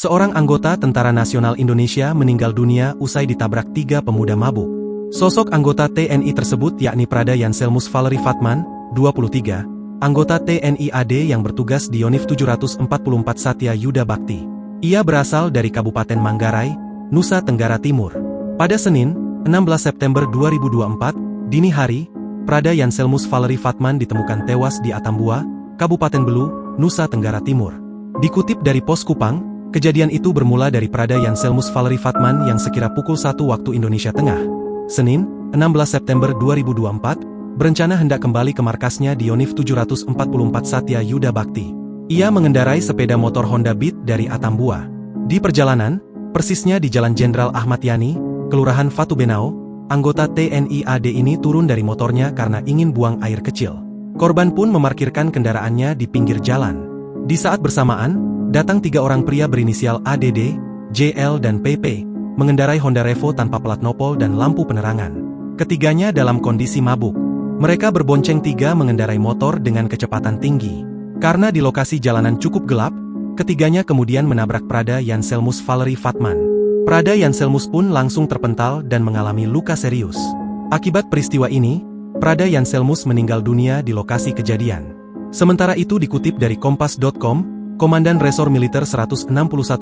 Seorang anggota Tentara Nasional Indonesia meninggal dunia usai ditabrak 3 pemuda mabuk. Sosok anggota TNI tersebut yakni Prada Yanselmus Valery Fatman, 23, anggota TNI AD yang bertugas di Yonif 744 Satya Yuda Bakti. Ia berasal dari Kabupaten Manggarai, Nusa Tenggara Timur. Pada Senin, 16 September 2024, dini hari, Prada Yanselmus Valery Fatman ditemukan tewas di Atambua, Kabupaten Belu, Nusa Tenggara Timur. Dikutip dari Pos Kupang, kejadian itu bermula dari Prada Yanselmus Valery Fatman yang sekira pukul 1 waktu Indonesia Tengah, Senin, 16 September 2024, berencana hendak kembali ke markasnya di Yonif 744 Satya Yuda Bakti. Ia mengendarai sepeda motor Honda Beat dari Atambua. Di perjalanan, persisnya di Jalan Jenderal Ahmad Yani, Kelurahan Fatu Benau, anggota TNI AD ini turun dari motornya karena ingin buang air kecil. Korban pun memarkirkan kendaraannya di pinggir jalan. Di saat bersamaan, datang 3 orang pria berinisial ADD, JL dan PP, mengendarai Honda Revo tanpa plat nopol dan lampu penerangan. Ketiganya dalam kondisi mabuk. Mereka berbonceng 3 mengendarai motor dengan kecepatan tinggi. Karena di lokasi jalanan cukup gelap, ketiganya kemudian menabrak Prada Yanselmus Valery Fatman. Prada Yanselmus pun langsung terpental dan mengalami luka serius. Akibat peristiwa ini, Prada Yanselmus meninggal dunia di lokasi kejadian. Sementara itu dikutip dari Kompas.com, Komandan Resor Militer 161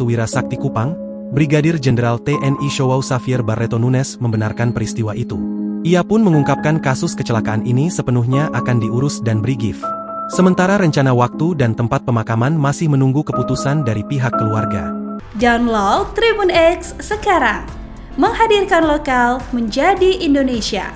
Wira Sakti Kupang, Brigadir Jenderal TNI Syowau Xavier Barreto Nunes membenarkan peristiwa itu. Ia pun mengungkapkan kasus kecelakaan ini sepenuhnya akan diurus dan brigif. Sementara rencana waktu dan tempat pemakaman masih menunggu keputusan dari pihak keluarga. Download Tribun X sekarang, menghadirkan lokal menjadi Indonesia.